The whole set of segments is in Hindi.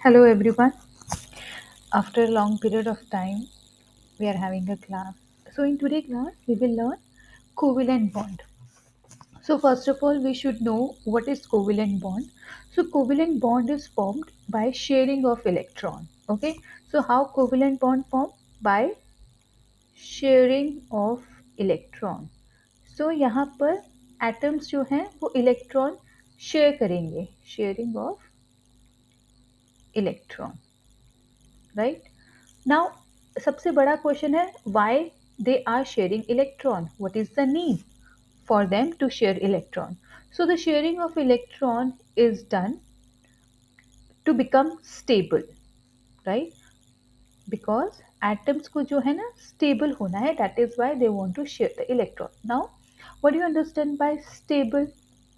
Hello everyone. After a long period of time, we are having a class. So in today's class, we will learn covalent bond. So first of all, we should know what is covalent bond. So covalent bond is formed by sharing of electron. Okay. So how covalent bond form? By sharing of electron. So यहाँ पर atoms जो हैं वो electron share करेंगे. Sharing of electron. Right. Now, सबसे बड़ा क्वेश्चन है why they are sharing electron? What is the need for them to share electron? So the sharing of electron is done to become stable, right? Because atoms को जो है ना stable होना है, that is why they want to share the electron. Now, what do you understand by stable?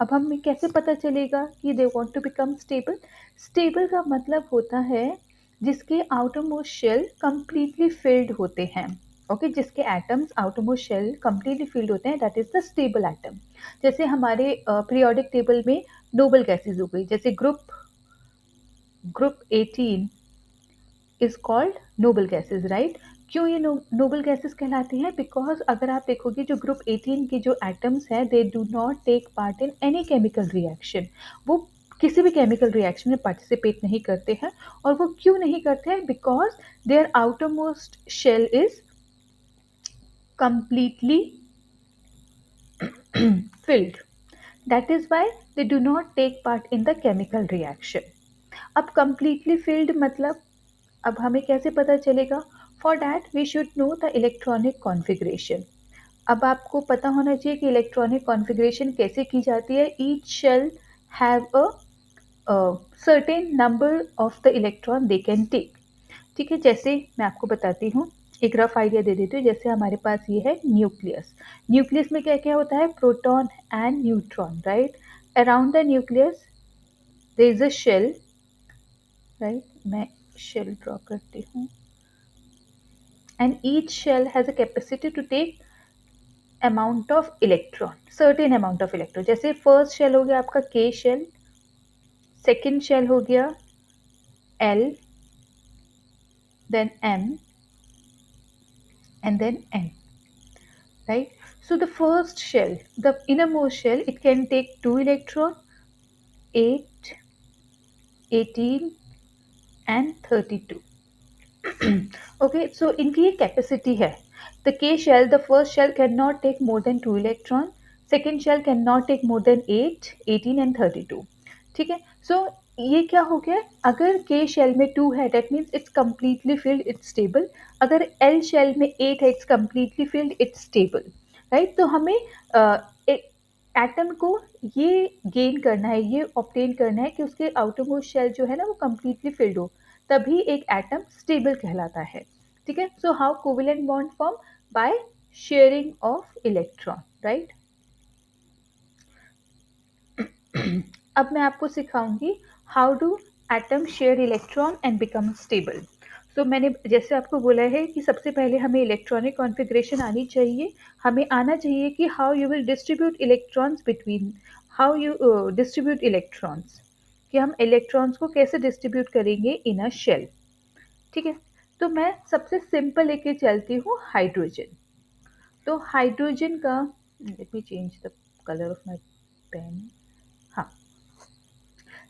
अब हमें कैसे पता चलेगा कि they want to become stable? Stable का मतलब होता है जिसके outermost shell completely filled होते हैं. ओके जिसके atoms outermost shell completely filled होते हैं that is the stable atom. जैसे हमारे पीरियोडिक टेबल में नोबल गैसेज हो गई जैसे group 18 is called noble gases right. क्यों ये नोबल गैसेज कहलाती हैं? बिकॉज अगर आप देखोगे जो ग्रुप 18 के जो एटम्स हैं they do not take part in any chemical reaction. वो किसी भी केमिकल रिएक्शन में पार्टिसिपेट नहीं करते हैं. और वो क्यों नहीं करते हैं? Because their outermost shell is completely filled. That is why they do not take part in the chemical reaction. अब completely filled मतलब अब हमें कैसे पता चलेगा? For that we should know the electronic configuration. अब आपको पता होना चाहिए कि इलेक्ट्रॉनिक कॉन्फ़िगरेशन कैसे की जाती है. Each shell have a certain number of the electron they can take. ठीक है, जैसे मैं आपको बताती हूँ, एक रफ आइडिया दे देती हूँ. जैसे हमारे पास ये है न्यूक्लियस. न्यूक्लियस में क्या क्या होता है? Proton and neutron right. Around the nucleus there is a shell right. मैं शेल ड्रॉ करती हूँ. And each shell has a capacity to take amount of electron, certain amount of electron. जैसे फर्स्ट शेल हो गया आपका के शेल, सेकेंड शेल हो गया L, then M and then n, right? So the first shell, the innermost shell, it can take 2 electron, 8, 18 and 32. Okay, so इनकी ये capacity है. The K shell, the first shell cannot take more than 2 electron, second shell cannot take more than 8, 18 and 32. ठीक है. So ये क्या हो गया? अगर K shell में 2 है that means it's completely filled, it's stable. अगर L shell में 8 है it's completely filled, it's stable. Right. तो हमें एटम को ये गेन करना है, ये ऑब्टेन करना है कि उसके आउटरमोस्ट शेल जो है ना वो कम्प्लीटली फिल्ड हो, तभी एक एटम स्टेबल कहलाता है. ठीक है. So how covalent bond form? By sharing of electron right. अब मैं आपको सिखाऊंगी how do atom share electron and become stable. तो मैंने जैसे आपको बोला है कि सबसे पहले हमें इलेक्ट्रॉनिक कॉन्फ़िगरेशन आनी चाहिए. हमें आना चाहिए कि how you will distribute electrons between, how you distribute electrons, कि हम इलेक्ट्रॉन्स को कैसे डिस्ट्रीब्यूट करेंगे इन अ शेल. ठीक है. तो मैं सबसे सिंपल लेके चलती हूँ हाइड्रोजन. तो हाइड्रोजन का, let me change the colour of my pen. हाँ,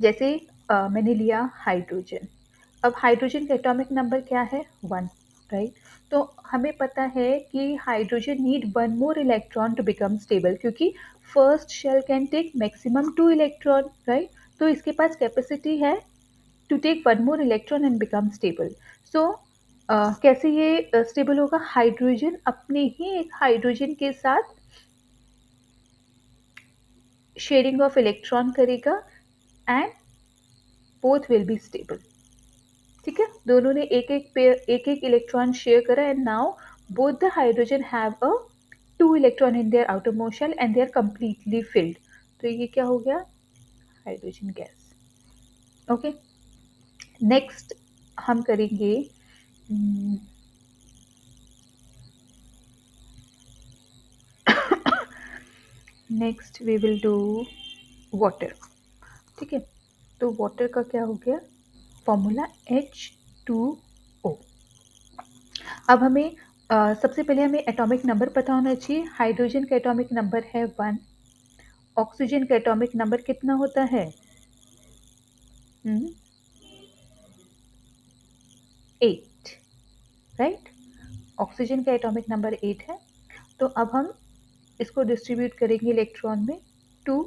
जैसे मैंने लिया हाइड्रोजन. अब हाइड्रोजन का एटॉमिक नंबर क्या है? 1 राइट. तो हमें पता है कि hydrogen need 1 more electron to become stable, क्योंकि first shell can take maximum 2 electron right. तो इसके पास कैपेसिटी है to take 1 more electron and become stable. So कैसे ये स्टेबल होगा? हाइड्रोजन अपने ही एक हाइड्रोजन के साथ शेयरिंग ऑफ इलेक्ट्रॉन करेगा and both will be stable. ठीक है. दोनों ने एक एक पेयर, एक एक इलेक्ट्रॉन शेयर करा and now both the hydrogen have a 2 electron in their outermost shell and they are completely filled. तो ये क्या हो गया? Hydrogen gas. ओके. नेक्स्ट हम करेंगे next we will do water. ठीक है. तो वाटर का क्या हो गया? Formula H2O। अब हमें सबसे पहले हमें एटॉमिक नंबर पता होना चाहिए। हाइड्रोजन का एटॉमिक नंबर है 1। ऑक्सीजन का एटॉमिक नंबर कितना होता है? 8, राइट। ऑक्सीजन का एटॉमिक नंबर 8 है। तो अब हम इसको डिस्ट्रीब्यूट करेंगे इलेक्ट्रॉन में 2,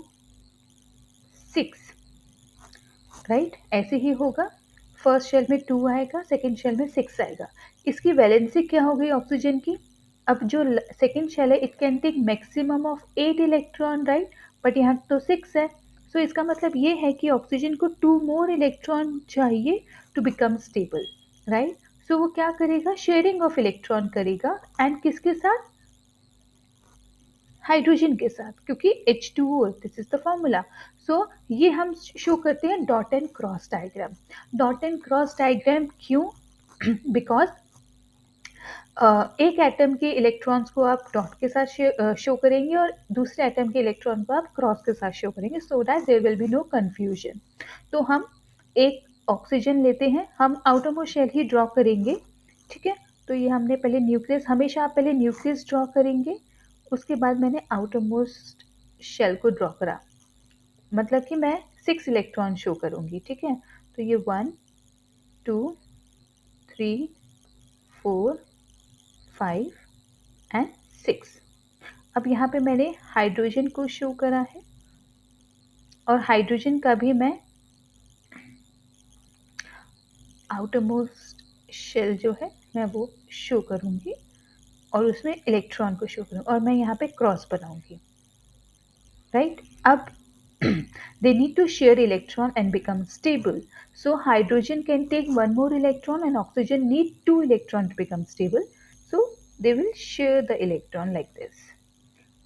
6, राइट। ऐसे ही होगा, फर्स्ट शेल में 2 आएगा, सेकेंड शेल में 6 आएगा। इसकी वैलेंसी क्या हो गई ऑक्सीजन की? अब जो सेकेंड शेल है it can take maximum of 8 electron, right, but यहाँ तो 6 है। सो इसका मतलब ये है कि ऑक्सीजन को 2 मोर इलेक्ट्रॉन चाहिए to become stable, right. So वो क्या करेगा? शेयरिंग ऑफ इलेक्ट्रॉन करेगा, एंड किसके साथ? हाइड्रोजन के साथ, क्योंकि H2O, this is the formula. So ये हम शो करते हैं dot and cross diagram. Dot and cross diagram क्यों? बिकॉज एक एटम के इलेक्ट्रॉन्स को आप डॉट के साथ शो करेंगे और दूसरे एटम के इलेक्ट्रॉन को आप क्रॉस के साथ शो करेंगे, so that there will be no confusion. तो हम एक ऑक्सीजन लेते हैं, हम आउटरमोस्ट शेल ही ड्रॉ करेंगे, ठीक है। तो ये हमने पहले न्यूक्लियस, हमेशा आप पहले न्यूक्लियस ड्रॉ करेंगे, उसके बाद मैंने आउटरमोस्ट शेल को ड्रॉ करा, मतलब कि मैं 6 इलेक्ट्रॉन शो करूंगी, ठीक है। तो ये 1, 2, 3, 4, 5 एंड 6। अब यहाँ पे मैंने हाइड्रोजन को शो करा है, और हाइड्रोजन का भी मैं आउटरमोस्ट शेल जो है मैं वो शो करूँगी, और उसमें इलेक्ट्रॉन को शो करूँगी, और मैं यहाँ पे क्रॉस बनाऊँगी, राइट। अब they need to share electron and become stable. So hydrogen can take one more electron and oxygen need 2 electron to become stable. So they will share the electron like this.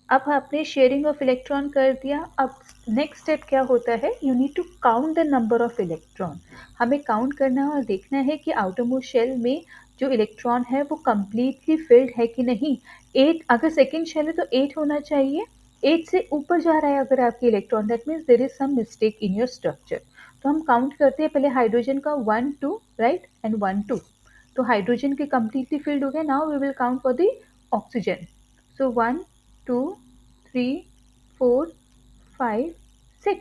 अब आपने शेयरिंग ऑफ इलेक्ट्रॉन कर दिया। अब नेक्स्ट स्टेप क्या होता है? You need to count the number of electron. हमें काउंट करना है और देखना है कि आउटरमोस्ट शेल में जो इलेक्ट्रॉन है वो कम्प्लीटली फिल्ड है कि नहीं। 8, अगर सेकेंड शेल है तो 8 होना चाहिए। 8 से ऊपर जा रहा है अगर आपकी electron, that means there is some mistake in your structure. तो हम काउंट करते हैं पहले हाइड्रोजन का 1, 2, राइट, एंड 1, 2। तो हाइड्रोजन के कम्प्लीटली फिल्ड हो गया। Now we will count for the oxygen. So 1, 2, 3, 4, 5, 6,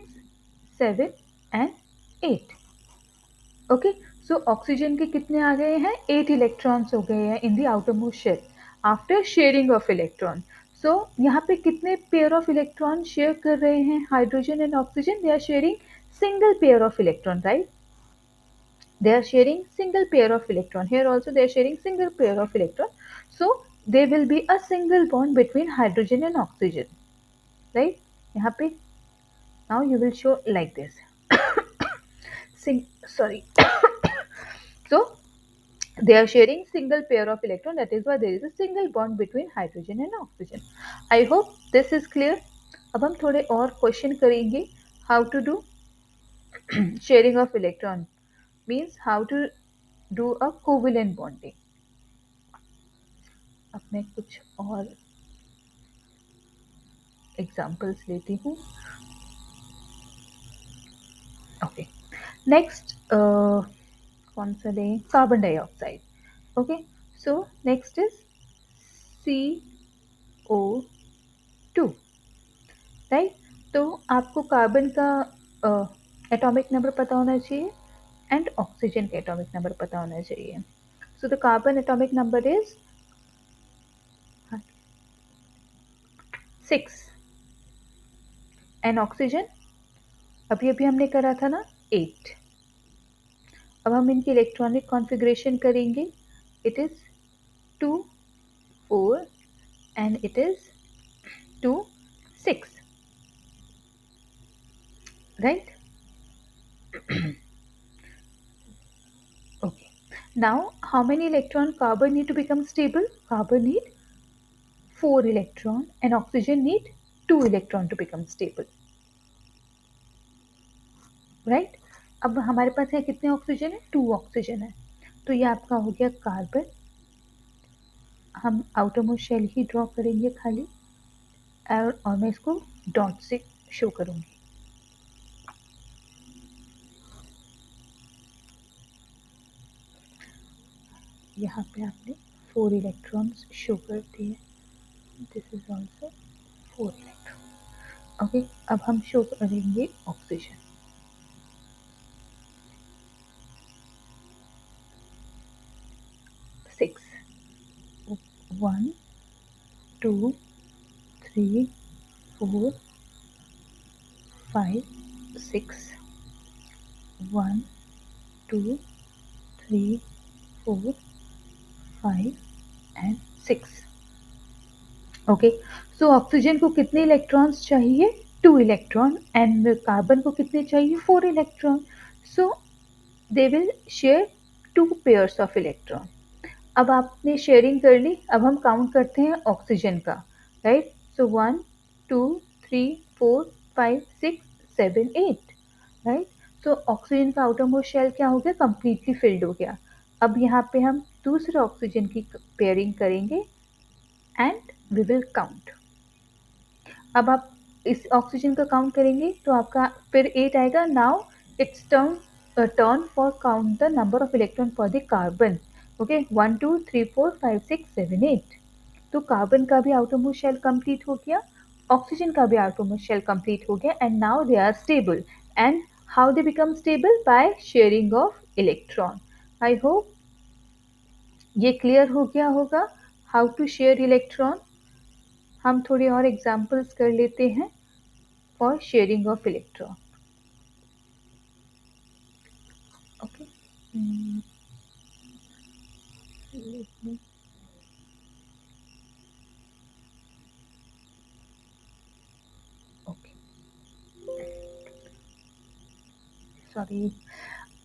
7 and 8। Okay, so oxygen के कितने आ गए हैं? 8 इलेक्ट्रॉन्स हो गए हैं in the outermost shell after sharing of electron. So यहाँ पे कितने पेयर ऑफ इलेक्ट्रॉन शेयर कर रहे हैं hydrogen and oxygen? They are sharing single pair of electron, right? They are sharing single pair of electron. Here also they are sharing single pair of electron. So there will be a single bond between hydrogen and oxygen, right? यहाँ पे now you will show like this. Sorry. So they are sharing single pair of electron. That is why there is a single bond between hydrogen and oxygen. I hope this is clear. अब हम थोड़े और क्वेश्चन करेंगे. How to do sharing of electron means how to do a covalent bonding. अब मैं कुछ और एग्जाम्पल्स लेती हूँ. ओके, नेक्स्ट कौन सा लें? Carbon dioxide. Okay, so next is CO2, right. तो आपको कार्बन का एटॉमिक नंबर पता होना चाहिए एंड ऑक्सीजन का एटॉमिक नंबर पता होना चाहिए. So the carbon atomic number is 6 and oxygen अभी अभी हमने करा था ना 8. अब हम इनकी इलेक्ट्रॉनिक कॉन्फ़िगरेशन करेंगे. It is 2, 4 and it is 2, 6, right? Okay, now how many electron carbon need to become stable? Carbon need 4 electron and oxygen need 2 electron to become stable, right? अब हमारे पास है कितने ऑक्सीजन है? 2 ऑक्सीजन है. तो ये आपका हो गया कार्बन. हम आउटरमोस्ट शेल ही ड्रॉ करेंगे खाली, और मैं इसको डॉट से शो करूंगी. यहाँ पे आपने 4 इलेक्ट्रॉन्स शो कर दिए, this is also 4 electron. Okay, अब हम शो करेंगे oxygen. 6, 1 2 3 4 5 6, 1 2 3 4 5 and 6। Okay, so oxygen को कितने इलेक्ट्रॉन्स चाहिए? 2 इलेक्ट्रॉन, एंड कार्बन को कितने चाहिए? 4 electron. So they will share 2 pairs of electron. अब आपने शेयरिंग कर ली, अब हम काउंट करते हैं ऑक्सीजन का, राइट? सो 1 2 3 4 5 6 7 8, राइट? सो ऑक्सीजन का आउटर मोस्ट शेल क्या हो गया? कंप्लीटली फिल्ड हो गया। अब यहाँ पे हम दूसरे ऑक्सीजन की पेयरिंग करेंगे एंड वी विल काउंट। अब आप इस ऑक्सीजन का काउंट करेंगे तो आपका फिर 8 आएगा। Now it's turn for count the number of electron for the carbon. Okay, 1 2 3 4 5 6 7 8। तो कार्बन का भी आउटरमोस्ट शेल कंप्लीट हो गया, ऑक्सीजन का भी आउटरमोस्ट शेल कंप्लीट हो गया, and now they are stable. And how they become stable? By sharing of electron. I hope ये क्लियर हो गया होगा हाउ टू शेयर इलेक्ट्रॉन। हम थोड़े और एग्जाम्पल्स कर लेते हैं for sharing of electron. Okay, let me okay, sorry.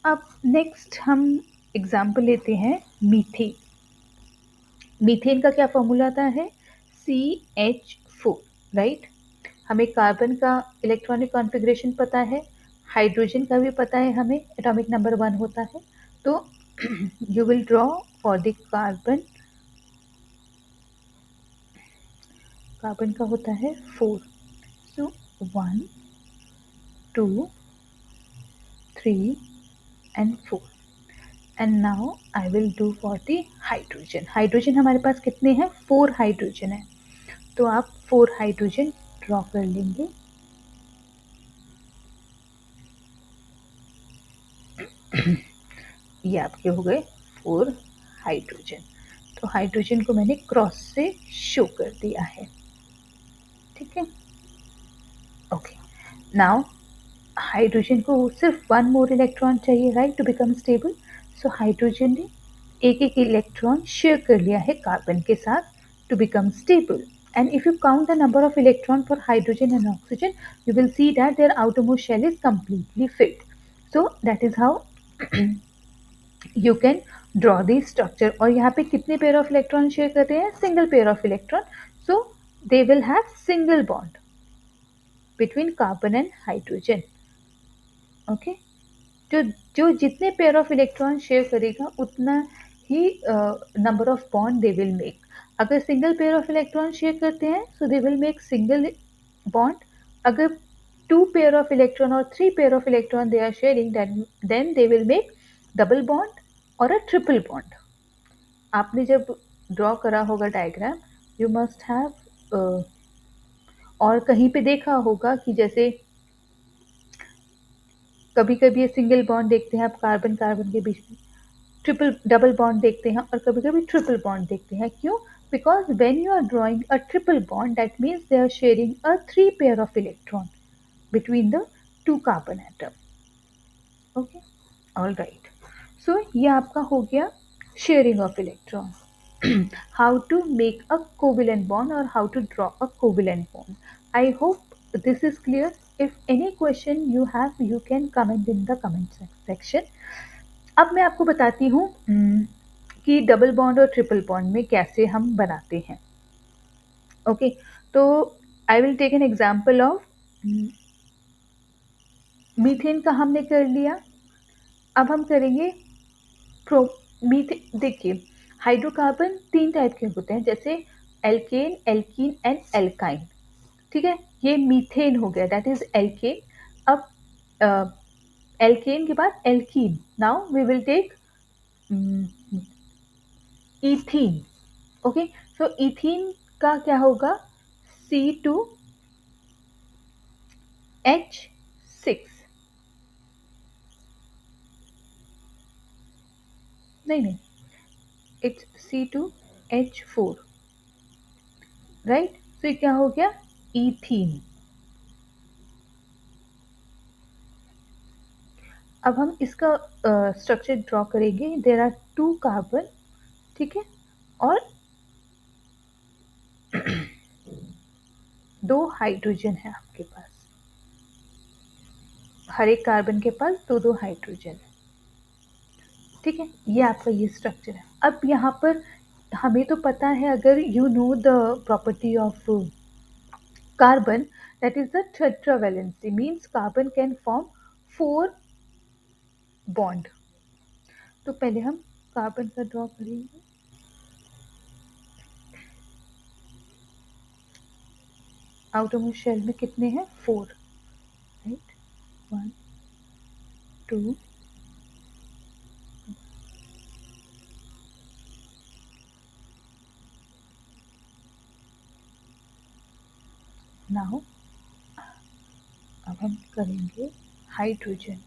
अब नेक्स्ट हम एग्जाम्पल लेते हैं मीथेन। मीथेन का क्या फॉर्मूला आता है? CH4, right? हमें कार्बन का इलेक्ट्रॉनिक कॉन्फ़िगरेशन पता है, हाइड्रोजन का भी पता है, हमें एटॉमिक नंबर 1 होता है। तो you will draw for the carbon, carbon का होता है 4। सो 1 2 3 and 4। And now I will do for the hydrogen. Hydrogen हमारे पास कितने हैं? 4 हाइड्रोजन है, तो आप 4 हाइड्रोजन ड्रॉ कर लेंगे। ये आपके हो गए 4 हाइड्रोजन। तो हाइड्रोजन को मैंने क्रॉस से शो कर दिया है, ठीक है? ओके, नाउ हाइड्रोजन को सिर्फ 1 मोर इलेक्ट्रॉन चाहिए, right, to become stable. So hydrogen ने एक एक इलेक्ट्रॉन शेयर कर लिया है कार्बन के साथ to become stable. And if you count the number of electron for hydrogen and oxygen, you will see that their outermost shell is completely filled. So that is how you can draw the structure. और यहाँ पे कितने पेयर ऑफ इलेक्ट्रॉन शेयर कर रहे हैं? Single pair of electron. So they will have single bond between carbon and hydrogen. Okay, जो जो जितने पेयर ऑफ इलेक्ट्रॉन शेयर करेगा उतना ही number of bond they will make. अगर single pair of electron share करते हैं so they will make single bond. अगर 2 पेयर ऑफ इलेक्ट्रॉन और 3 pair of electron they are sharing, then they will make double bond और अ ट्रिपल बॉन्ड। आपने जब ड्रॉ करा होगा डायग्राम, यू मस्ट हैव और कहीं पे देखा होगा कि जैसे कभी कभी ये सिंगल बॉन्ड देखते हैं आप कार्बन कार्बन के बीच में, ट्रिपल डबल बॉन्ड देखते हैं, और कभी कभी ट्रिपल बॉन्ड देखते हैं। क्यों? Because when you are drawing a triple bond, that means they are sharing a 3 pair of electron between the 2 carbon atom. Okay, all right. So ये आपका हो गया sharing of electron. How to make a covalent bond or how to draw a covalent bond. I hope this is clear. If any question you have, you can comment in the comment section. अब मैं आपको बताती हूँ कि डबल बॉन्ड और ट्रिपल बॉन्ड में कैसे हम बनाते हैं। ओके, तो I will take an example of methane का हमने कर लिया। अब हम करेंगे प्रो मीथेन। देखिए, हाइड्रोकार्बन 3 टाइप के होते हैं, जैसे एल्केन, एल्कीन एंड एल्काइन। ठीक है, ये मीथेन हो गया, दैट इज एल्केन। अब एल्केन के बाद alkene. Now we will take ethene. Okay, so ethene का क्या होगा? C2H6. नहीं नहीं, इट्स C2H4. राइट, तो ये क्या हो गया? इथीन. अब हम इसका स्ट्रक्चर ड्रॉ करेंगे. देर आर टू कार्बन, ठीक है, और दो हाइड्रोजन है आपके पास. हर एक कार्बन के पास दो दो हाइड्रोजन है. ठीक है, ये आपका ये स्ट्रक्चर है. अब यहाँ पर हमें तो पता है, अगर you know the property of carbon, that is the tetravalency, means carbon can form four bond. तो पहले हम कार्बन का ड्रॉ करेंगे. आउटरमोस्ट शेल में कितने हैं? 4. राइट, 1 2. नाउ अब हम करेंगे हाइड्रोजन.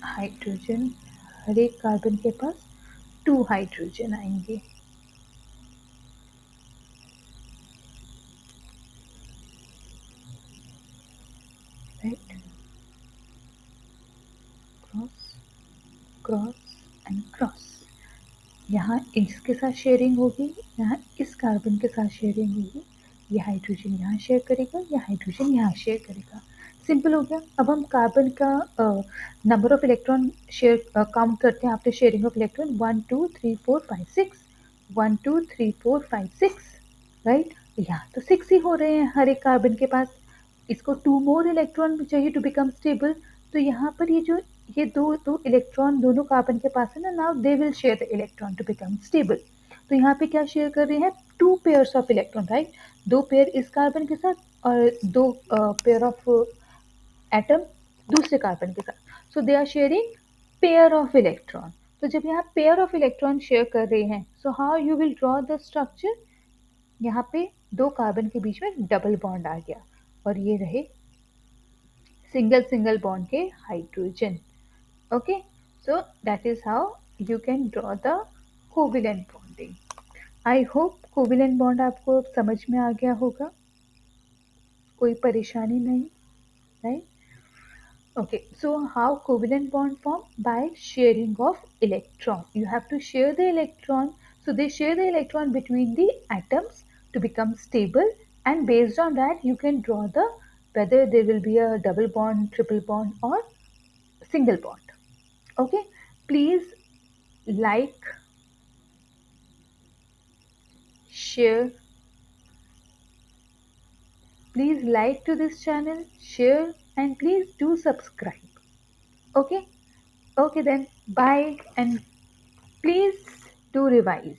हाइड्रोजन, हर एक कार्बन के पास 2 हाइड्रोजन आएंगे. Right, cross cross and cross. यहाँ इसके साथ शेयरिंग होगी, यहाँ इस कार्बन के साथ शेयरिंग होगी. ये हाइड्रोजन यहाँ शेयर करेगा, ये हाइड्रोजन यहाँ शेयर करेगा. सिंपल हो गया. अब हम कार्बन का number of electron share count करते हैं after sharing of electron. 1 2 3 4 5 6. 1 2 3 4 5 6. Right, यहाँ तो 6 ही हो रहे हैं हर एक कार्बन के पास. इसको 2 मोर इलेक्ट्रॉन चाहिए टू बिकम स्टेबल. तो यहाँ पर ये जो ये दो दो इलेक्ट्रॉन दोनों कार्बन के पास है ना, now they will share the electron to become stable. तो यहाँ पे क्या शेयर कर रहे हैं? 2 pairs of electron. Right, 2 pair इस कार्बन के साथ और 2 पेयर ऑफ एटम दूसरे कार्बन के साथ. So they are sharing pair of electron. तो जब यहाँ पेयर ऑफ इलेक्ट्रॉन शेयर कर रहे हैं, so how you will draw the structure? यहाँ पे दो कार्बन के बीच में डबल बॉन्ड आ गया और ये रहे सिंगल सिंगल बॉन्ड के hydrogen. Okay, so that is how you can draw the covalent bonding. I hope covalent bond आपको समझ में आ गया होगा, कोई परेशानी नहीं. Right, okay, so how covalent bond form? By sharing of electron. You have to share the electron. So they share the electron between the atoms to become stable, and based on that you can draw the whether there will be a double bond, triple bond or single bond. Okay, please like, share, please like to this channel, share, and please do subscribe. Okay, okay then, bye, and please do revise.